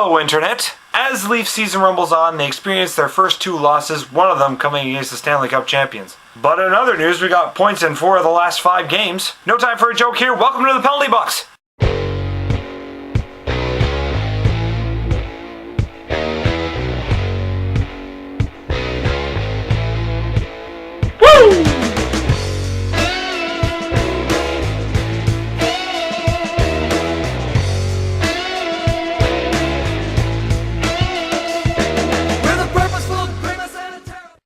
Hello, Internet! As Leaf season rumbles on, they experience their first two losses, one of them coming against the Stanley Cup champions. But in other news, we got points in 4 of the last 5 games. No time for a joke here, welcome to the penalty box! Woo!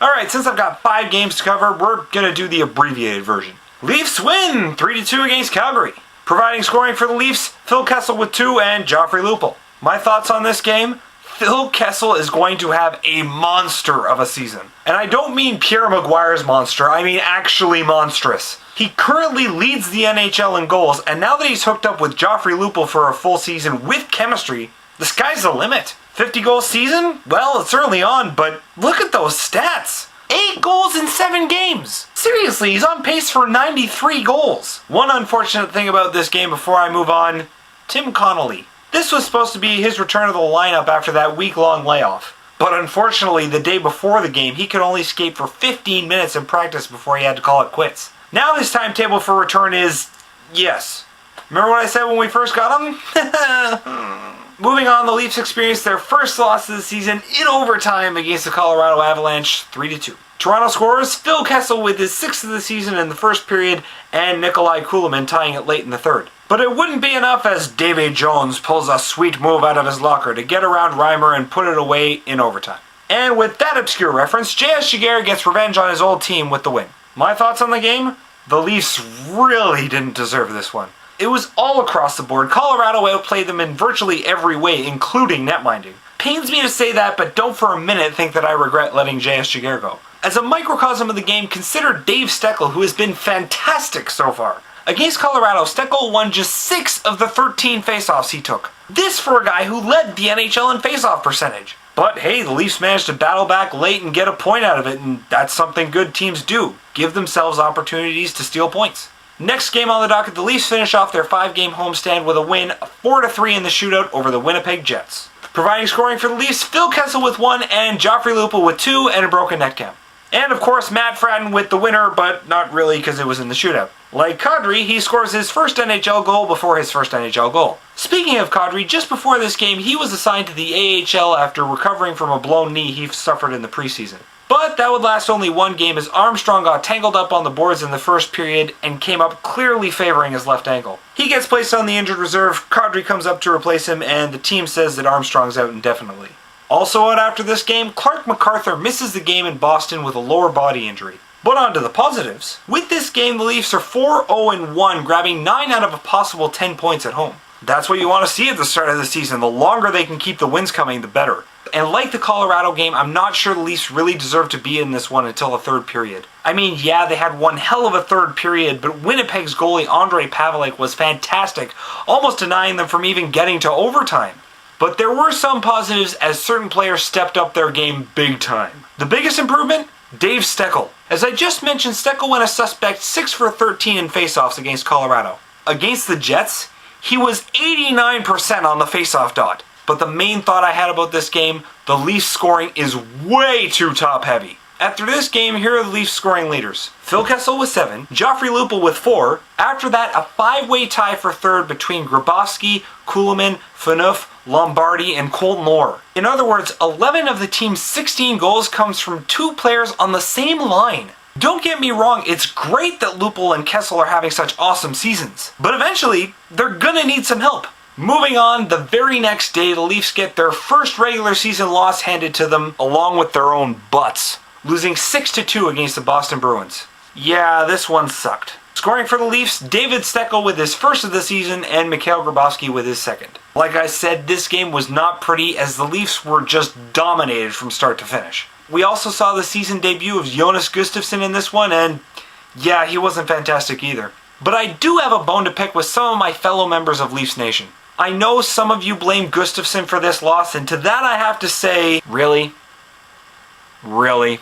Alright, since I've got 5 games to cover, we're gonna do the abbreviated version. Leafs win 3-2 against Calgary. Providing scoring for the Leafs, Phil Kessel with 2 and Joffrey Lupul. My thoughts on this game? Phil Kessel is going to have a monster of a season. And I don't mean Pierre Maguire's monster, I mean actually monstrous. He currently leads the NHL in goals, and now that he's hooked up with Joffrey Lupul for a full season with chemistry, the sky's the limit. 50-goal season? Well, it's early on, but look at those stats. 8 goals in 7 games. Seriously, he's on pace for 93 goals. One unfortunate thing about this game before I move on, Tim Connolly. This was supposed to be his return to the lineup after that week-long layoff. But unfortunately, the day before the game, he could only skate for 15 minutes in practice before he had to call it quits. Now his timetable for return is, yes. Remember what I said when we first got him? Moving on, the Leafs experienced their first loss of the season in overtime against the Colorado Avalanche, 3-2. Toronto scores Phil Kessel with his 6th of the season in the first period, and Nikolai Kulemin tying it late in the third. But it wouldn't be enough as Davy Jones pulls a sweet move out of his locker to get around Reimer and put it away in overtime. And with that obscure reference, J.S. Giguère gets revenge on his old team with the win. My thoughts on the game? The Leafs really didn't deserve this one. It was all across the board. Colorado outplayed them in virtually every way, including netminding. Pains me to say that, but don't for a minute think that I regret letting J.S. Giguère go. As a microcosm of the game, consider Dave Steckel, who has been fantastic so far. Against Colorado, Steckel won just 6 of the 13 faceoffs he took. This for a guy who led the NHL in faceoff percentage. But hey, the Leafs managed to battle back late and get a point out of it, and that's something good teams do. Give themselves opportunities to steal points. Next game on the docket, the Leafs finish off their 5-game homestand with a win, 4-3 in the shootout over the Winnipeg Jets. Providing scoring for the Leafs, Phil Kessel with 1 and Joffrey Lupul with 2 and a broken net count. And of course, Matt Fratton with the winner, but not really because it was in the shootout. Like Kadri, he scores his first NHL goal before his first NHL goal. Speaking of Kadri, just before this game, he was assigned to the AHL after recovering from a blown knee he suffered in the preseason. But that would last only 1 game as Armstrong got tangled up on the boards in the first period and came up clearly favoring his left ankle. He gets placed on the injured reserve, Kadri comes up to replace him, and the team says that Armstrong's out indefinitely. Also out after this game, Clark MacArthur misses the game in Boston with a lower body injury. But on to the positives. With this game, the Leafs are 4-0-1, grabbing 9 out of a possible 10 points at home. That's what you want to see at the start of the season. The longer they can keep the wins coming, the better. And like the Colorado game, I'm not sure the Leafs really deserve to be in this one until the third period. I mean, yeah, they had one hell of a third period, but Winnipeg's goalie Andrei Pavelec was fantastic, almost denying them from even getting to overtime. But there were some positives as certain players stepped up their game big time. The biggest improvement? Dave Steckel. As I just mentioned, Steckel went a suspect 6 for 13 in faceoffs against Colorado. Against the Jets, he was 89% on the faceoff dot. But the main thought I had about this game, the Leafs scoring is way too top heavy. After this game, here are the Leafs scoring leaders. Phil Kessel with 7, Joffrey Lupul with 4. After that, a 5-way tie for third between Grabowski, Kulemin, Phaneuf, Lombardi, and Colton Orr. In other words, 11 of the team's 16 goals comes from 2 players on the same line. Don't get me wrong, it's great that Lupul and Kessel are having such awesome seasons. But eventually, they're gonna need some help. Moving on, the very next day, the Leafs get their first regular season loss handed to them, along with their own butts, losing 6-2 against the Boston Bruins. Yeah, this one sucked. Scoring for the Leafs, David Steckel with his first of the season and Mikhail Grabowski with his second. Like I said, this game was not pretty as the Leafs were just dominated from start to finish. We also saw the season debut of Jonas Gustafsson in this one, and yeah, he wasn't fantastic either. But I do have a bone to pick with some of my fellow members of Leafs Nation. I know some of you blame Gustafsson for this loss, and to that I have to say, really? Really?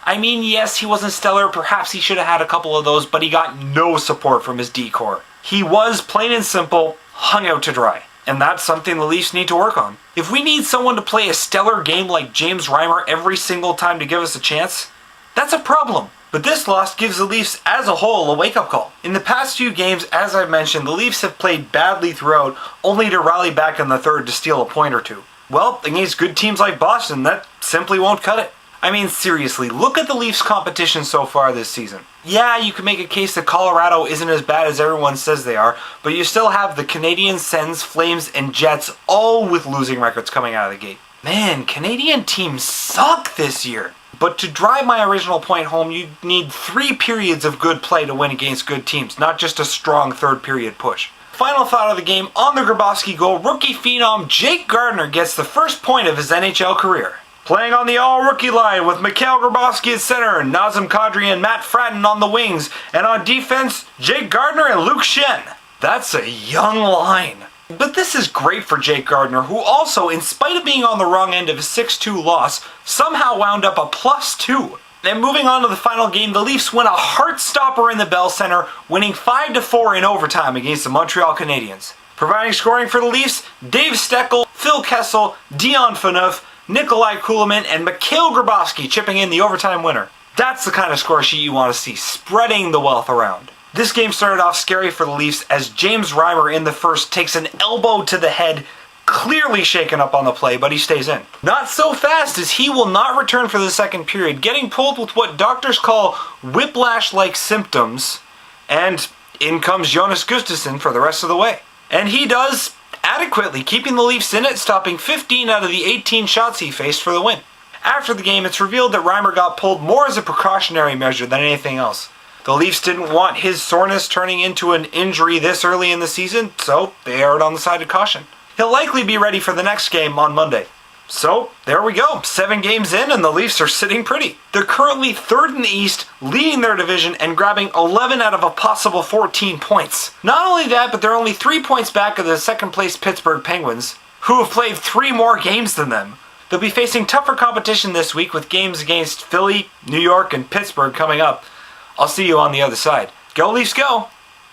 I mean, yes, he wasn't stellar, perhaps he should have had a couple of those, but he got no support from his D-core. He was, plain and simple, hung out to dry. And that's something the Leafs need to work on. If we need someone to play a stellar game like James Reimer every single time to give us a chance, that's a problem. But this loss gives the Leafs as a whole a wake-up call. In the past few games, as I've mentioned, the Leafs have played badly throughout, only to rally back in the third to steal a point or two. Well, against good teams like Boston, that simply won't cut it. I mean, seriously, look at the Leafs' competition so far this season. Yeah, you can make a case that Colorado isn't as bad as everyone says they are, but you still have the Canadiens, Sens, Flames, and Jets all with losing records coming out of the gate. Man, Canadian teams suck this year. But to drive my original point home, you need 3 periods of good play to win against good teams, not just a strong third period push. Final thought of the game, on the Grabowski goal, rookie phenom Jake Gardiner gets the first point of his NHL career. Playing on the all-rookie line with Mikhail Grabowski at center, Nazem Kadri and Matt Fratton on the wings, and on defense, Jake Gardiner and Luke Schenn. That's a young line. But this is great for Jake Gardiner, who also, in spite of being on the wrong end of a 6-2 loss, somehow wound up a +2. And moving on to the final game, the Leafs win a heart-stopper in the Bell Center, winning 5-4 in overtime against the Montreal Canadiens. Providing scoring for the Leafs, Dave Steckel, Phil Kessel, Dion Phaneuf, Nikolai Kulemin, and Mikhail Grabowski chipping in the overtime winner. That's the kind of score sheet you want to see, spreading the wealth around. This game started off scary for the Leafs as James Reimer in the first takes an elbow to the head, clearly shaken up on the play, but he stays in. Not so fast, as he will not return for the second period, getting pulled with what doctors call whiplash-like symptoms, and in comes Jonas Gustafsson for the rest of the way. And he does adequately, keeping the Leafs in it, stopping 15 out of the 18 shots he faced for the win. After the game, it's revealed that Reimer got pulled more as a precautionary measure than anything else. The Leafs didn't want his soreness turning into an injury this early in the season, so they erred on the side of caution. He'll likely be ready for the next game on Monday. So, there we go. 7 games in and the Leafs are sitting pretty. They're currently 3rd in the East, leading their division and grabbing 11 out of a possible 14 points. Not only that, but they're only 3 points back of the second-place Pittsburgh Penguins, who have played 3 more games than them. They'll be facing tougher competition this week with games against Philly, New York, and Pittsburgh coming up. I'll see you on the other side. Go Leafs, go!